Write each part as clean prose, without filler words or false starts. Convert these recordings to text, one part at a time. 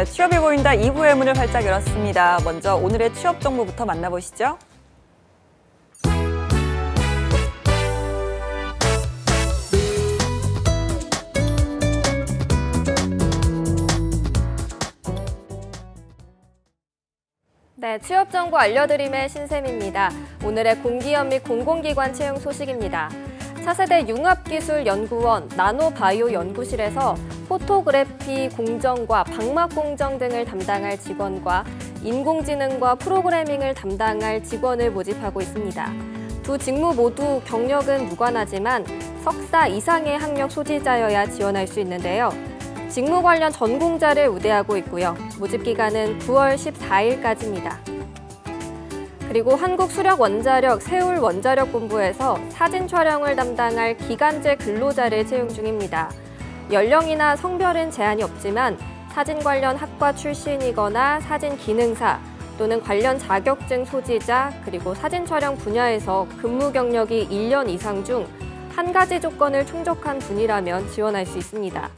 네, 취업이 보인다 2부의 문을 활짝 열었습니다. 먼저 오늘의 취업 정보부터 만나보시죠. 네, 취업 정보 알려드림의 신샘입니다. 오늘의 공기업 및 공공기관 채용 소식입니다. 차세대 융합기술연구원 나노바이오 연구실에서 포토그래피 공정과 방막 공정 등을 담당할 직원과 인공지능과 프로그래밍을 담당할 직원을 모집하고 있습니다. 두 직무 모두 경력은 무관하지만 석사 이상의 학력 소지자여야 지원할 수 있는데요. 직무 관련 전공자를 우대하고 있고요. 모집 기간은 9월 14일까지입니다. 그리고 한국수력원자력 세울원자력본부에서 사진 촬영을 담당할 기간제 근로자를 채용 중입니다. 연령이나 성별은 제한이 없지만 사진 관련 학과 출신이거나 사진 기능사 또는 관련 자격증 소지자 그리고 사진 촬영 분야에서 근무 경력이 1년 이상 중 한 가지 조건을 충족한 분이라면 지원할 수 있습니다.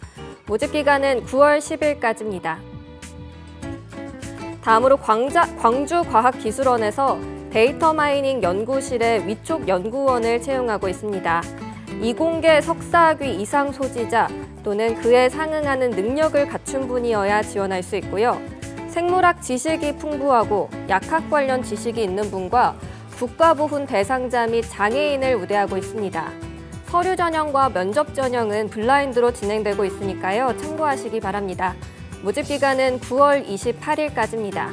모집 기간은 9월 10일까지입니다. 다음으로 광주과학기술원에서 데이터 마이닝 연구실의 위촉 연구원을 채용하고 있습니다. 이공계 석사학위 이상 소지자 또는 그에 상응하는 능력을 갖춘 분이어야 지원할 수 있고요. 생물학 지식이 풍부하고 약학 관련 지식이 있는 분과 국가보훈 대상자 및 장애인을 우대하고 있습니다. 서류 전형과 면접 전형은 블라인드로 진행되고 있으니까요. 참고하시기 바랍니다. 모집 기간은 9월 28일까지입니다.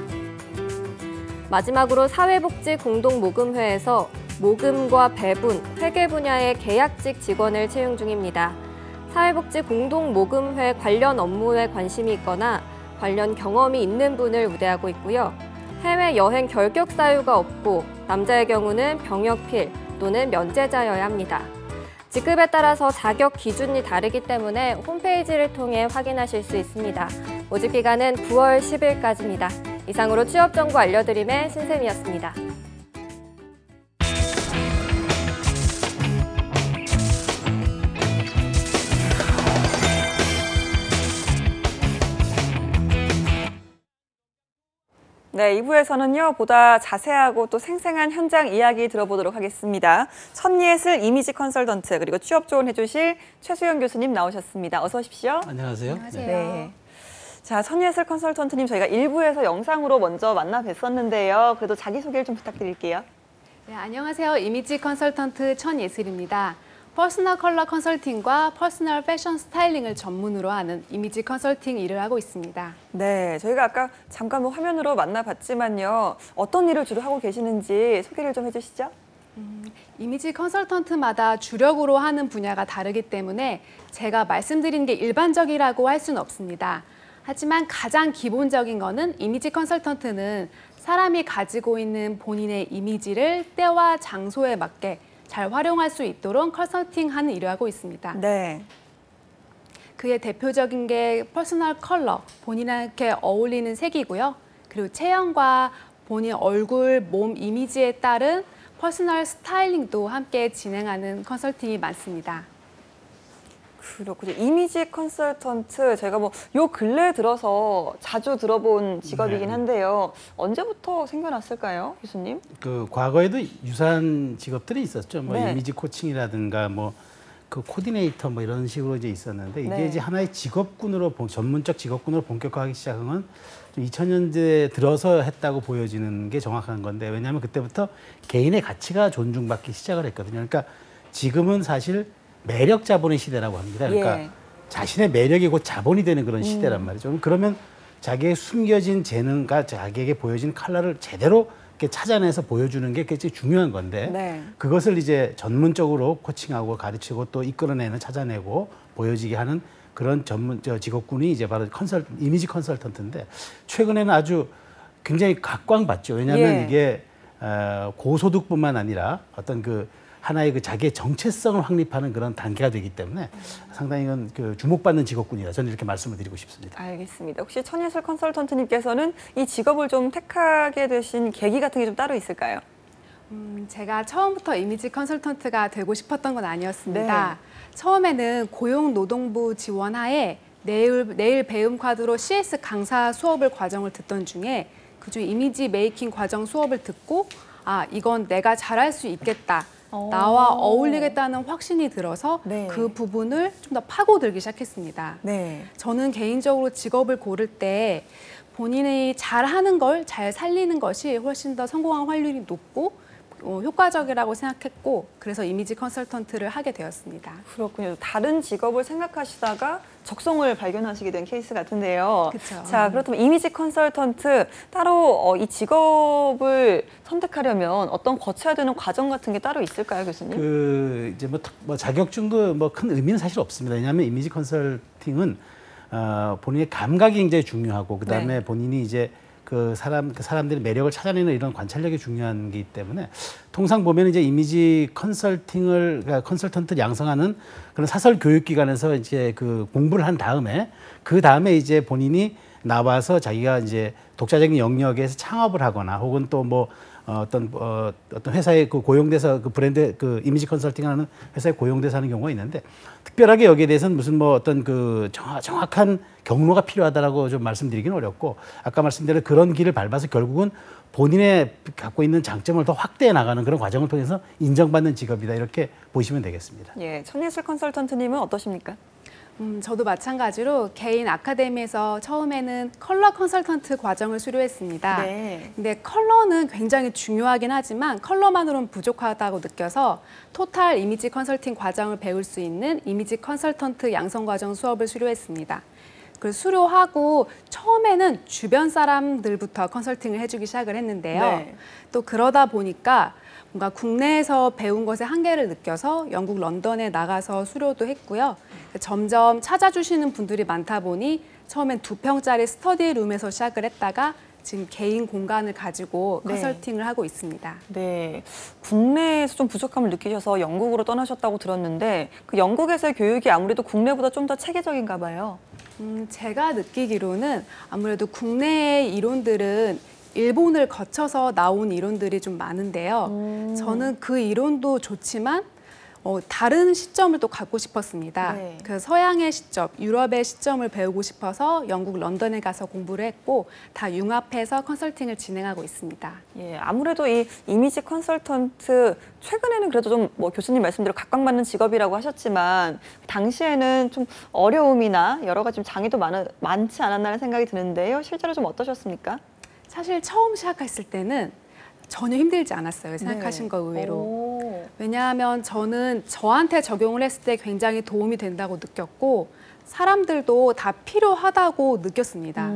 마지막으로 사회복지공동모금회에서 모금과 배분, 회계 분야의 계약직 직원을 채용 중입니다. 사회복지공동모금회 관련 업무에 관심이 있거나 관련 경험이 있는 분을 우대하고 있고요. 해외여행 결격 사유가 없고 남자의 경우는 병역필 또는 면제자여야 합니다. 직급에 따라서 자격 기준이 다르기 때문에 홈페이지를 통해 확인하실 수 있습니다. 모집 기간은 9월 10일까지입니다. 이상으로 취업 정보 알려드림의 신샘이었습니다. 네, 2부에서는요, 보다 자세하고 또 생생한 현장 이야기 들어보도록 하겠습니다. 천예슬 이미지 컨설턴트 그리고 취업 조언 해주실 최수영 교수님 나오셨습니다. 어서 오십시오. 안녕하세요. 안녕하세요. 네. 자, 천예슬 컨설턴트님 저희가 1부에서 영상으로 먼저 만나 뵀었는데요. 그래도 자기소개를 좀 부탁드릴게요. 네, 안녕하세요. 이미지 컨설턴트 천예슬입니다. 퍼스널 컬러 컨설팅과 퍼스널 패션 스타일링을 전문으로 하는 이미지 컨설팅 일을 하고 있습니다. 네, 저희가 아까 잠깐 화면으로 만나봤지만요. 어떤 일을 주로 하고 계시는지 소개를 좀 해주시죠. 이미지 컨설턴트마다 주력으로 하는 분야가 다르기 때문에 제가 말씀드린 게 일반적이라고 할 수는 없습니다. 하지만 가장 기본적인 거는 이미지 컨설턴트는 사람이 가지고 있는 본인의 이미지를 때와 장소에 맞게 잘 활용할 수 있도록 컨설팅하는 일을 하고 있습니다. 네. 그의 대표적인 게 퍼스널 컬러, 본인에게 어울리는 색이고요. 그리고 체형과 본인 얼굴, 몸 이미지에 따른 퍼스널 스타일링도 함께 진행하는 컨설팅이 많습니다. 그렇군요. 이미지 컨설턴트 저희가 요 근래 들어서 자주 들어본 직업이긴 한데요. 언제부터 생겨났을까요, 교수님? 그 과거에도 유사한 직업들이 있었죠. 네. 이미지 코칭이라든가 그 코디네이터 이런 식으로 이제 있었는데 이게 네. 이제 하나의 직업군으로 전문적 직업군으로 본격화하기 시작한 건 2000년대 들어서 했다고 보여지는 게 정확한 건데 왜냐하면 그때부터 개인의 가치가 존중받기 시작을 했거든요. 그러니까 지금은 사실 매력 자본의 시대라고 합니다. 그러니까 예. 자신의 매력이 곧 자본이 되는 그런 시대란 말이죠. 그러면 자기의 숨겨진 재능과 자기에게 보여진 컬러를 제대로 이렇게 찾아내서 보여주는 게 굉장히 중요한 건데 네. 그것을 이제 전문적으로 코칭하고 가르치고 또 이끌어내는 찾아내고 보여지게 하는 그런 직업군이 이제 바로 이미지 컨설턴트인데 최근에는 아주 굉장히 각광받죠. 왜냐하면 예. 이게 고소득뿐만 아니라 어떤 하나의 자기의 정체성을 확립하는 그런 단계가 되기 때문에 상당히 주목받는 직업군이라 저는 이렇게 말씀을 드리고 싶습니다. 알겠습니다. 혹시 천예슬 컨설턴트님께서는 이 직업을 좀 택하게 되신 계기 같은 게 좀 따로 있을까요? 제가 처음부터 이미지 컨설턴트가 되고 싶었던 건 아니었습니다. 네. 처음에는 고용노동부 지원하에 내일 배움 카드로 CS 강사 수업을 과정을 듣던 중에 그중 이미지 메이킹 과정 수업을 듣고 아, 이건 내가 잘할 수 있겠다. 나와 어울리겠다는 확신이 들어서 네. 그 부분을 좀 더 파고들기 시작했습니다. 네. 저는 개인적으로 직업을 고를 때 본인이 잘하는 걸 잘 살리는 것이 훨씬 더 성공한 확률이 높고 효과적이라고 생각했고 그래서 이미지 컨설턴트를 하게 되었습니다. 그렇군요. 다른 직업을 생각하시다가 적성을 발견하시게 된 케이스 같은데요. 그쵸. 자, 그렇다면 이미지 컨설턴트 따로 이 직업을 선택하려면 어떤 거쳐야 되는 과정 같은 게 따로 있을까요, 교수님? 그 이제 뭐 자격증도 뭐 큰 의미는 사실 없습니다. 왜냐하면 이미지 컨설팅은 본인의 감각이 굉장히 중요하고 그다음에 네. 본인이 이제 그 사람들의 매력을 찾아내는 이런 관찰력이 중요한 거기 때문에 통상 보면 이제 이미지 그러니까 컨설턴트 양성하는 그런 사설 교육기관에서 이제 그 공부를 한 다음에 그 다음에 이제 본인이 나와서 자기가 이제 독자적인 영역에서 창업을 하거나 혹은 또 뭐 어떤 회사에 그 고용돼서 그 브랜드 그 이미지 컨설팅하는 회사에 고용돼서 하는 경우가 있는데 특별하게 여기에 대해서는 무슨 뭐 어떤 그 정확한 경로가 필요하다라고 좀 말씀드리기는 어렵고 아까 말씀드린 그런 길을 밟아서 결국은 본인의 갖고 있는 장점을 더 확대해 나가는 그런 과정을 통해서 인정받는 직업이다 이렇게 보시면 되겠습니다. 예, 천예슬 컨설턴트님은 어떠십니까? 저도 마찬가지로 개인 아카데미에서 처음에는 컬러 컨설턴트 과정을 수료했습니다. 네. 근데 컬러는 굉장히 중요하긴 하지만 컬러만으로는 부족하다고 느껴서 토탈 이미지 컨설팅 과정을 배울 수 있는 이미지 컨설턴트 양성 과정 수업을 수료했습니다. 그래서 수료하고 처음에는 주변 사람들부터 컨설팅을 해주기 시작을 했는데요. 네. 또 그러다 보니까 뭔가 국내에서 배운 것의 한계를 느껴서 영국 런던에 나가서 수료도 했고요. 점점 찾아주시는 분들이 많다 보니 처음엔 2평짜리 스터디룸에서 시작을 했다가 지금 개인 공간을 가지고 네. 컨설팅을 하고 있습니다. 네, 국내에서 좀 부족함을 느끼셔서 영국으로 떠나셨다고 들었는데 그 영국에서의 교육이 아무래도 국내보다 좀 더 체계적인가 봐요. 제가 느끼기로는 아무래도 국내의 이론들은 일본을 거쳐서 나온 이론들이 좀 많은데요. 저는 그 이론도 좋지만 다른 시점을 또 갖고 싶었습니다. 네. 그 서양의 시점, 유럽의 시점을 배우고 싶어서 영국 런던에 가서 공부를 했고 다 융합해서 컨설팅을 진행하고 있습니다. 예, 아무래도 이 이미지 컨설턴트 최근에는 그래도 좀 뭐 교수님 말씀대로 각광받는 직업이라고 하셨지만 당시에는 좀 어려움이나 여러 가지 좀 장애도 많지 않았나라는 생각이 드는데요. 실제로 좀 어떠셨습니까? 사실 처음 시작했을 때는 전혀 힘들지 않았어요. 생각하신 거 의외로. 오. 왜냐하면 저는 저한테 적용을 했을 때 굉장히 도움이 된다고 느꼈고 사람들도 다 필요하다고 느꼈습니다.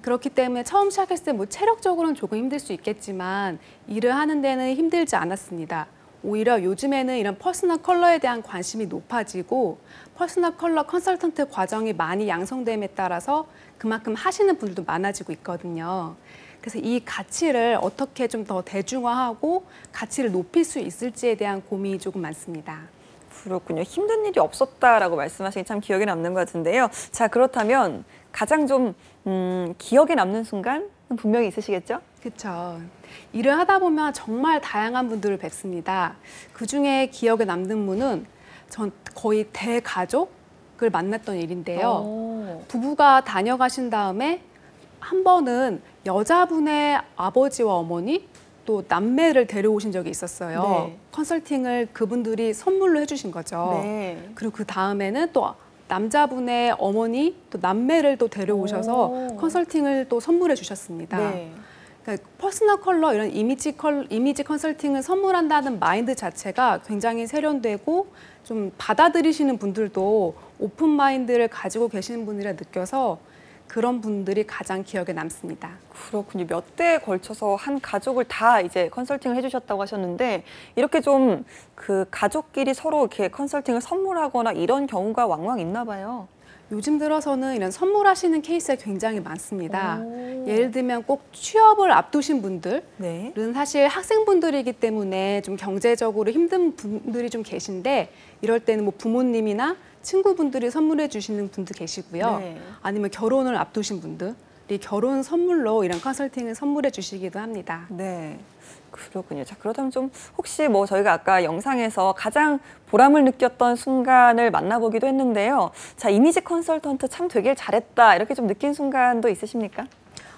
그렇기 때문에 처음 시작했을 때 뭐 체력적으로는 조금 힘들 수 있겠지만 일을 하는 데는 힘들지 않았습니다. 오히려 요즘에는 이런 퍼스널 컬러에 대한 관심이 높아지고 퍼스널 컬러 컨설턴트 과정이 많이 양성됨에 따라서 그만큼 하시는 분들도 많아지고 있거든요. 그래서 이 가치를 어떻게 좀 더 대중화하고 가치를 높일 수 있을지에 대한 고민이 조금 많습니다. 그렇군요. 힘든 일이 없었다라고 말씀하시기 참 기억에 남는 것 같은데요. 자, 그렇다면 가장 좀 기억에 남는 순간 분명히 있으시겠죠? 그렇죠. 일을 하다 보면 정말 다양한 분들을 뵙습니다. 그중에 기억에 남는 분은 전 거의 대가족을 만났던 일인데요. 오. 부부가 다녀가신 다음에 한 번은 여자분의 아버지와 어머니 또 남매를 데려오신 적이 있었어요. 네. 컨설팅을 그분들이 선물로 해주신 거죠. 네. 그리고 그 다음에는 또 남자분의 어머니 또 남매를 또 데려오셔서 오. 컨설팅을 또 선물해 주셨습니다. 네. 그러니까 퍼스널 컬러 이런 이미지 컨설팅을 선물한다는 마인드 자체가 굉장히 세련되고 좀 받아들이시는 분들도 오픈 마인드를 가지고 계시는 분이라 느껴서 그런 분들이 가장 기억에 남습니다. 그렇군요. 몇 대에 걸쳐서 한 가족을 다 이제 컨설팅을 해주셨다고 하셨는데 이렇게 좀 그 가족끼리 서로 이렇게 컨설팅을 선물하거나 이런 경우가 왕왕 있나 봐요. 요즘 들어서는 이런 선물하시는 케이스가 굉장히 많습니다. 오. 예를 들면 꼭 취업을 앞두신 분들은 네. 사실 학생분들이기 때문에 좀 경제적으로 힘든 분들이 좀 계신데 이럴 때는 뭐 부모님이나 친구분들이 선물해 주시는 분도 계시고요. 네. 아니면 결혼을 앞두신 분들이 결혼 선물로 이런 컨설팅을 선물해 주시기도 합니다. 네. 그렇군요. 자, 그렇다면 좀 혹시 뭐 저희가 아까 영상에서 가장 보람을 느꼈던 순간을 만나보기도 했는데요. 자, 이미지 컨설턴트 참 되길 잘했다 이렇게 좀 느낀 순간도 있으십니까?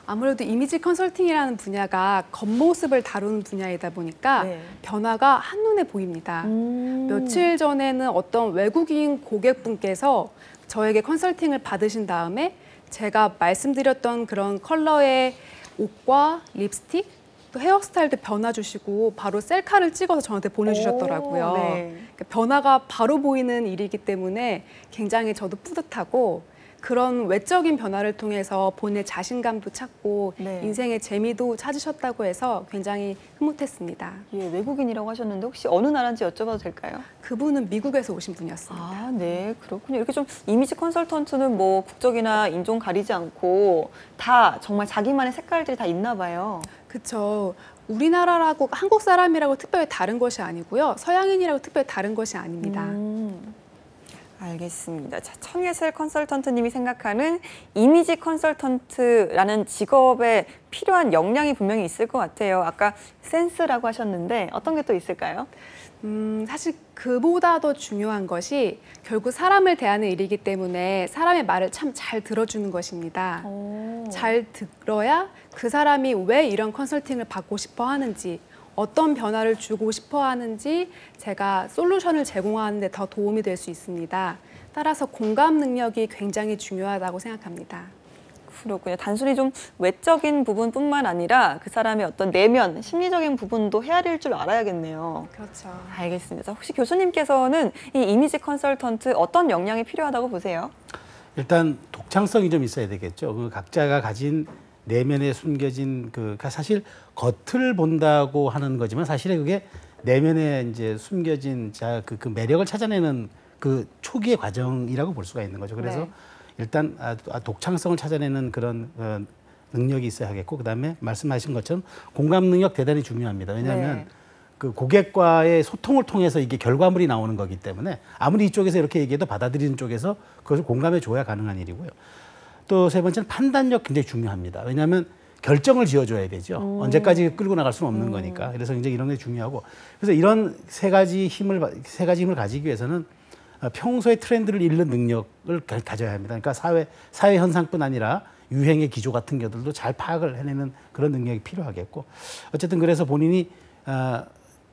아무래도 이미지 컨설팅이라는 분야가 겉모습을 다루는 분야이다 보니까 네. 변화가 한눈에 보입니다. 며칠 전에는 어떤 외국인 고객분께서 저에게 컨설팅을 받으신 다음에 제가 말씀드렸던 그런 컬러의 옷과 립스틱, 또 헤어스타일도 변화 주시고 바로 셀카를 찍어서 저한테 보내주셨더라고요. 오, 네. 그러니까 변화가 바로 보이는 일이기 때문에 굉장히 저도 뿌듯하고 그런 외적인 변화를 통해서 본인의 자신감도 찾고 네. 인생의 재미도 찾으셨다고 해서 굉장히 흐뭇했습니다. 예, 외국인이라고 하셨는데 혹시 어느 나라인지 여쭤봐도 될까요? 그분은 미국에서 오신 분이었습니다. 아, 네, 그렇군요. 이렇게 좀 이미지 컨설턴트는 뭐 국적이나 인종 가리지 않고 다 정말 자기만의 색깔들이 다 있나 봐요. 그렇죠. 우리나라라고 한국 사람이라고 특별히 다른 것이 아니고요. 서양인이라고 특별히 다른 것이 아닙니다. 알겠습니다. 자, 청예슬 컨설턴트님이 생각하는 이미지 컨설턴트라는 직업에 필요한 역량이 분명히 있을 것 같아요. 아까 센스라고 하셨는데 어떤 게 또 있을까요? 사실 그보다 더 중요한 것이 결국 사람을 대하는 일이기 때문에 사람의 말을 참 잘 들어주는 것입니다. 잘 들어야 그 사람이 왜 이런 컨설팅을 받고 싶어 하는지, 어떤 변화를 주고 싶어 하는지 제가 솔루션을 제공하는 데 더 도움이 될 수 있습니다. 따라서 공감 능력이 굉장히 중요하다고 생각합니다. 그렇군요. 단순히 좀 외적인 부분뿐만 아니라 그 사람의 어떤 내면, 심리적인 부분도 헤아릴 줄 알아야겠네요. 그렇죠. 알겠습니다. 혹시 교수님께서는 이 이미지 컨설턴트 어떤 역량이 필요하다고 보세요? 일단 독창성이 좀 있어야 되겠죠. 그 각자가 가진 내면에 숨겨진 사실 겉을 본다고 하는 거지만 사실은 그게 내면에 이제 숨겨진 그 매력을 찾아내는 그 초기의 과정이라고 볼 수가 있는 거죠. 그래서 네. 일단 독창성을 찾아내는 그런 능력이 있어야 하겠고, 그다음에 말씀하신 것처럼 공감 능력 대단히 중요합니다. 왜냐하면 네. 그 고객과의 소통을 통해서 이게 결과물이 나오는 거기 때문에 아무리 이쪽에서 이렇게 얘기해도 받아들이는 쪽에서 그것을 공감해 줘야 가능한 일이고요. 또 세 번째는 판단력 굉장히 중요합니다. 왜냐하면 결정을 지어줘야 되죠. 언제까지 끌고 나갈 수는 없는 거니까. 그래서 굉장히 이런 게 중요하고. 그래서 이런 세 가지 힘을 가지기 위해서는 평소의 트렌드를 읽는 능력을 가져야 합니다. 그러니까 사회 현상뿐 아니라 유행의 기조 같은 것들도 잘 파악을 해내는 그런 능력이 필요하겠고. 어쨌든 그래서 본인이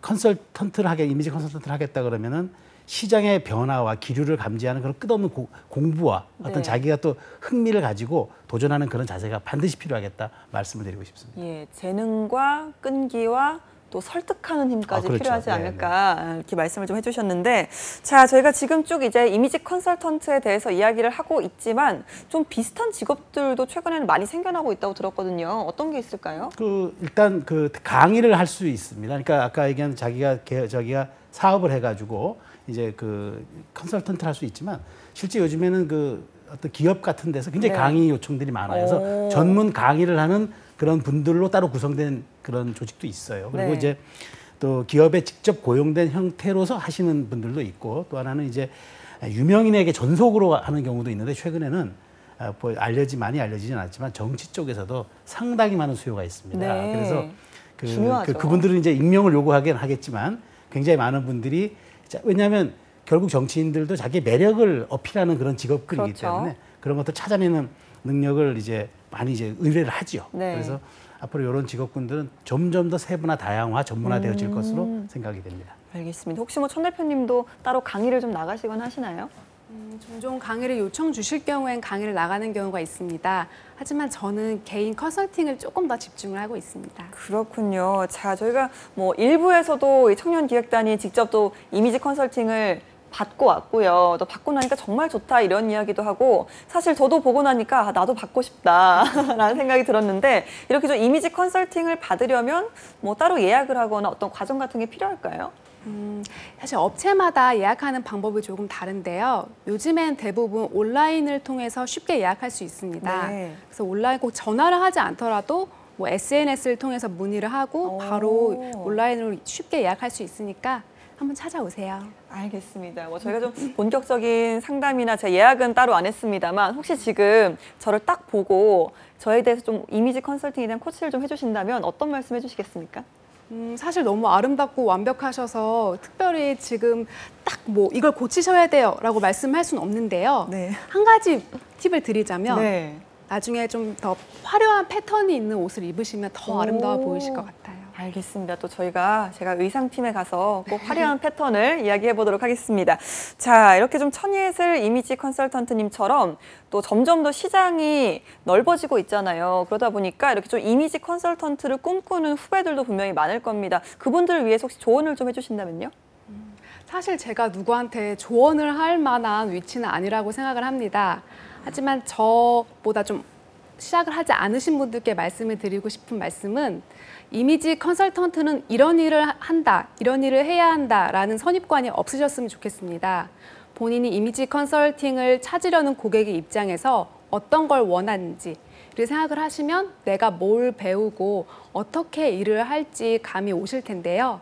이미지 컨설턴트를 하겠다 그러면은 시장의 변화와 기류를 감지하는 그런 끝없는 공부와 어떤 네. 자기가 또 흥미를 가지고 도전하는 그런 자세가 반드시 필요하겠다 말씀을 드리고 싶습니다. 예, 재능과 끈기와 또 설득하는 힘까지 그렇죠. 필요하지 네, 않을까 이렇게 말씀을 좀 해주셨는데, 자, 저희가 지금 쭉 이제 이미지 컨설턴트에 대해서 이야기를 하고 있지만 좀 비슷한 직업들도 최근에는 많이 생겨나고 있다고 들었거든요. 어떤 게 있을까요? 일단 강의를 할 수 있습니다. 그러니까 아까 얘기한 자기가 사업을 해가지고 이제 컨설턴트를 할 수 있지만 실제 요즘에는 어떤 기업 같은 데서 굉장히 네. 강의 요청들이 많아요. 그래서 전문 강의를 하는 그런 분들로 따로 구성된 그런 조직도 있어요. 그리고 네. 이제 또 기업에 직접 고용된 형태로서 하시는 분들도 있고, 또 하나는 이제 유명인에게 전속으로 하는 경우도 있는데, 최근에는 많이 알려지진 않았지만 정치 쪽에서도 상당히 많은 수요가 있습니다. 네. 그래서 중요하죠. 그분들은 이제 익명을 요구하긴 하겠지만 굉장히 많은 분들이, 왜냐하면 결국 정치인들도 자기의 매력을 어필하는 그런 직업군이기 그렇죠. 때문에 그런 것들 찾아내는 능력을 많이 의뢰를 하죠. 네. 그래서 앞으로 이런 직업군들은 점점 더 세분화, 다양화, 전문화되어질 것으로 생각이 됩니다. 알겠습니다. 혹시 뭐 천 대표님도 따로 강의를 좀 나가시거나 하시나요? 종종 강의를 요청 주실 경우엔 강의를 나가는 경우가 있습니다. 하지만 저는 개인 컨설팅을 조금 더 집중을 하고 있습니다. 그렇군요. 자, 저희가 뭐 일부에서도 이 청년기획단이 직접 또 이미지 컨설팅을 받고 왔고요. 또 받고 나니까 정말 좋다 이런 이야기도 하고, 사실 저도 보고 나니까 나도 받고 싶다라는 생각이 들었는데, 이렇게 좀 이미지 컨설팅을 받으려면 뭐 따로 예약을 하거나 어떤 과정 같은 게 필요할까요? 사실 업체마다 예약하는 방법이 조금 다른데요. 요즘엔 대부분 온라인을 통해서 쉽게 예약할 수 있습니다. 네. 그래서 온라인 꼭 전화를 하지 않더라도 뭐 SNS를 통해서 문의를 하고 바로 온라인으로 쉽게 예약할 수 있으니까 한번 찾아오세요. 알겠습니다. 뭐 저희가 좀 본격적인 상담이나 제 예약은 따로 안 했습니다만, 혹시 지금 저를 딱 보고 저에 대해서 좀 이미지 컨설팅에 대한 코치를 좀 해주신다면 어떤 말씀 해주시겠습니까? 사실 너무 아름답고 완벽하셔서 특별히 지금 딱 뭐 이걸 고치셔야 돼요라고 말씀할 수는 없는데요. 네. 한 가지 팁을 드리자면 네. 나중에 좀 더 화려한 패턴이 있는 옷을 입으시면 더 아름다워 오. 보이실 것 같아요. 알겠습니다. 또 제가 의상팀에 가서 꼭 화려한 패턴을 이야기해 보도록 하겠습니다. 자, 이렇게 좀 천예슬 이미지 컨설턴트님처럼 또 점점 더 시장이 넓어지고 있잖아요. 그러다 보니까 이렇게 좀 이미지 컨설턴트를 꿈꾸는 후배들도 분명히 많을 겁니다. 그분들을 위해서 혹시 조언을 좀 해주신다면요? 사실 제가 누구한테 조언을 할 만한 위치는 아니라고 생각을 합니다. 하지만 저보다 좀 시작을 하지 않으신 분들께 말씀을 드리고 싶은 말씀은 이미지 컨설턴트는 이런 일을 한다, 이런 일을 해야 한다라는 선입관이 없으셨으면 좋겠습니다. 본인이 이미지 컨설팅을 찾으려는 고객의 입장에서 어떤 걸 원하는지를 생각을 하시면 내가 뭘 배우고 어떻게 일을 할지 감이 오실 텐데요.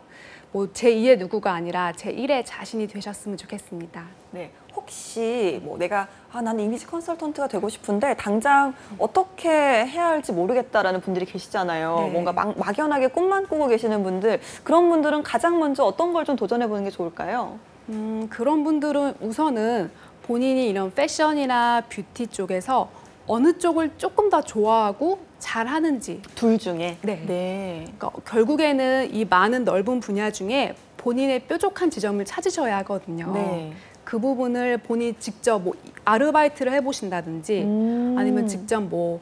뭐 제2의 누구가 아니라 제1의 자신이 되셨으면 좋겠습니다. 네, 혹시 뭐 내가 나는 이미지 컨설턴트가 되고 싶은데 당장 어떻게 해야 할지 모르겠다라는 분들이 계시잖아요. 네. 뭔가 막연하게 꿈만 꾸고 계시는 분들, 그런 분들은 가장 먼저 어떤 걸 좀 도전해 보는 게 좋을까요? 그런 분들은 우선은 본인이 이런 패션이나 뷰티 쪽에서 어느 쪽을 조금 더 좋아하고 잘하는지. 둘 중에. 네. 네. 그러니까 결국에는 이 많은 넓은 분야 중에 본인의 뾰족한 지점을 찾으셔야 하거든요. 네. 그 부분을 본인이 직접 뭐 아르바이트를 해보신다든지 아니면 직접 뭐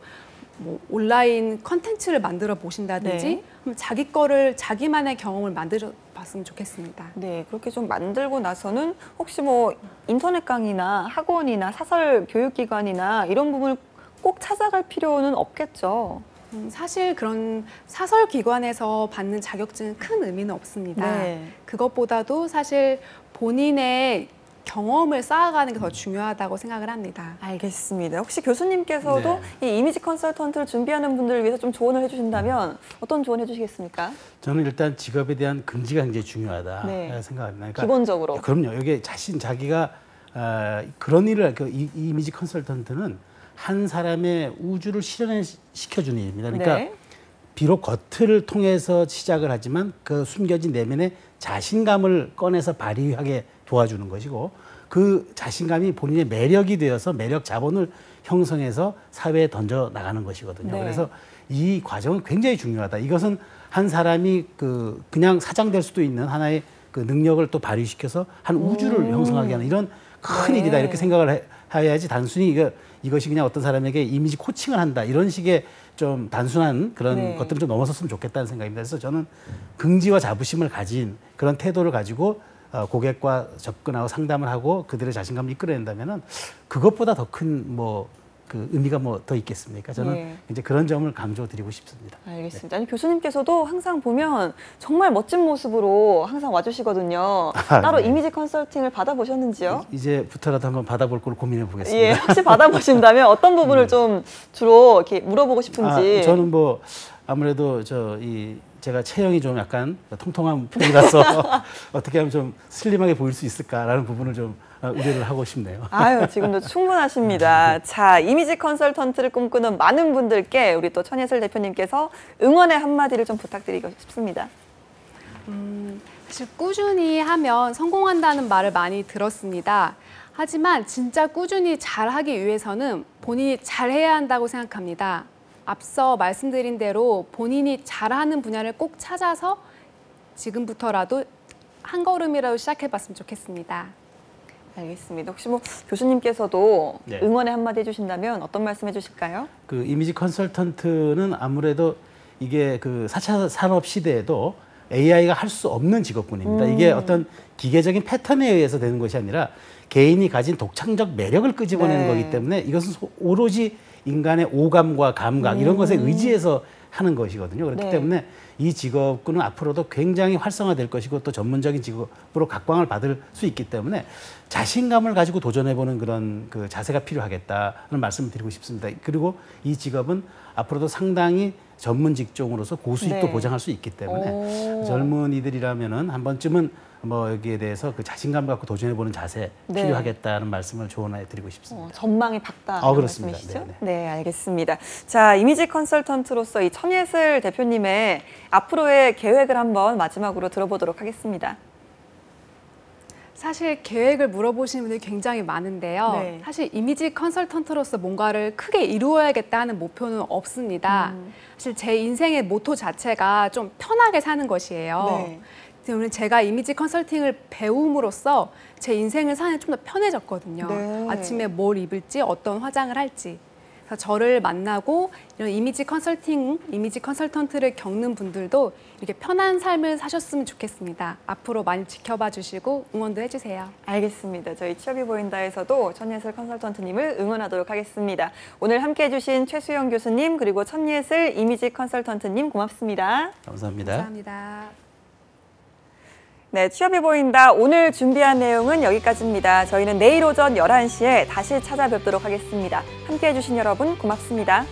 온라인 컨텐츠를 만들어 보신다든지 네. 자기 거를 자기만의 경험을 만들어 봤으면 좋겠습니다. 네, 그렇게 좀 만들고 나서는 혹시 뭐 인터넷 강의나 학원이나 사설 교육기관이나 이런 부분을 꼭 찾아갈 필요는 없겠죠. 사실 그런 사설 기관에서 받는 자격증은 큰 의미는 없습니다. 네. 그것보다도 사실 본인의 경험을 쌓아가는 게 더 중요하다고 생각을 합니다. 알겠습니다. 혹시 교수님께서도 이 이미지 컨설턴트를 준비하는 분들을 위해서 좀 조언을 해주신다면 어떤 조언 해주시겠습니까? 저는 일단 직업에 대한 긍지가 굉장히 중요하다 네. 생각합니다. 그러니까 기본적으로. 그럼요. 이게 자기가 그런 일을 이 이미지 컨설턴트는 한 사람의 우주를 실현시켜주는 일입니다. 그러니까 네. 비록 겉을 통해서 시작을 하지만 그 숨겨진 내면의 자신감을 꺼내서 발휘하게 도와주는 것이고 그 자신감이 본인의 매력이 되어서 매력 자본을 형성해서 사회에 던져 나가는 것이거든요. 네. 그래서 이 과정은 굉장히 중요하다. 이것은 한 사람이 그냥 사장될 수도 있는 하나의 그 능력을 또 발휘시켜서 한 우주를 형성하게 하는 이런 큰 네. 일이다 이렇게 생각을 해야지 단순히 이것이 그냥 어떤 사람에게 이미지 코칭을 한다 이런 식의 좀 단순한 그런 네. 것들을 좀 넘어섰으면 좋겠다는 생각입니다. 그래서 저는 긍지와 자부심을 가진 그런 태도를 가지고 고객과 접근하고 상담을 하고 그들의 자신감을 이끌어낸다면은 그것보다 더 큰 그 의미가 더 있겠습니까? 저는 네. 이제 그런 점을 강조드리고 싶습니다. 알겠습니다. 아니, 교수님께서도 항상 보면 정말 멋진 모습으로 항상 와주시거든요. 따로 네. 이미지 컨설팅을 받아보셨는지요? 이제부터라도 한번 받아볼 걸 고민해 보겠습니다. 예, 혹시 받아보신다면 어떤 부분을 좀 주로 이렇게 물어보고 싶은지. 저는 아무래도 제가 체형이 좀 약간 통통한 편이라서 어떻게 하면 좀 슬림하게 보일 수 있을까라는 부분을 좀 우려를 하고 싶네요. 아유, 지금도 충분하십니다. 자, 이미지 컨설턴트를 꿈꾸는 많은 분들께 우리 또 천예슬 대표님께서 응원의 한마디를 좀 부탁드리고 싶습니다. 사실 꾸준히 하면 성공한다는 말을 많이 들었습니다. 하지만 진짜 꾸준히 잘하기 위해서는 본인이 잘해야 한다고 생각합니다. 앞서 말씀드린 대로 본인이 잘하는 분야를 꼭 찾아서 지금부터라도 한 걸음이라도 시작해봤으면 좋겠습니다. 알겠습니다. 혹시 교수님께서도 네. 응원의 한마디 해주신다면 어떤 말씀 해주실까요? 그 이미지 컨설턴트는 아무래도 이게 그 4차 산업 시대에도 AI가 할 수 없는 직업군입니다. 이게 어떤 기계적인 패턴에 의해서 되는 것이 아니라 개인이 가진 독창적 매력을 끄집어내는 네. 거기 때문에 이것은 오로지 인간의 오감과 감각 이런 것에 의지해서 하는 것이거든요. 그렇기 네. 때문에 이 직업군은 앞으로도 굉장히 활성화될 것이고 또 전문적인 직업으로 각광을 받을 수 있기 때문에 자신감을 가지고 도전해보는 그런 그 자세가 필요하겠다는 말씀을 드리고 싶습니다. 그리고 이 직업은 앞으로도 상당히 전문 직종으로서 고수익도 네. 보장할 수 있기 때문에 오. 젊은이들이라면은 한 번쯤은 뭐 여기에 대해서 그 자신감 갖고 도전해보는 자세 네. 필요하겠다는 말씀을 조언해드리고 싶습니다. 전망이 밝다. 그렇습니다. 말씀이시죠? 네네. 네, 알겠습니다. 자, 이미지 컨설턴트로서 이 천예슬 대표님의 앞으로의 계획을 한번 마지막으로 들어보도록 하겠습니다. 사실 계획을 물어보시는 분들이 굉장히 많은데요. 네. 사실 이미지 컨설턴트로서 뭔가를 크게 이루어야겠다는 목표는 없습니다. 사실 제 인생의 모토 자체가 좀 편하게 사는 것이에요. 네. 때문에 제가 이미지 컨설팅을 배움으로써 제 인생을 사는 게 좀 더 편해졌거든요. 네. 아침에 뭘 입을지, 어떤 화장을 할지. 그래서 저를 만나고 이런 이미지 컨설턴트를 겪는 분들도 이렇게 편한 삶을 사셨으면 좋겠습니다. 앞으로 많이 지켜봐 주시고 응원도 해주세요. 알겠습니다. 저희 취업이 보인다에서도 천예슬 컨설턴트님을 응원하도록 하겠습니다. 오늘 함께해 주신 최수영 교수님 그리고 천예슬 이미지 컨설턴트님 고맙습니다. 감사합니다. 감사합니다. 네, 취업이 보인다. 오늘 준비한 내용은 여기까지입니다. 저희는 내일 오전 11시에 다시 찾아뵙도록 하겠습니다. 함께해 주신 여러분 고맙습니다.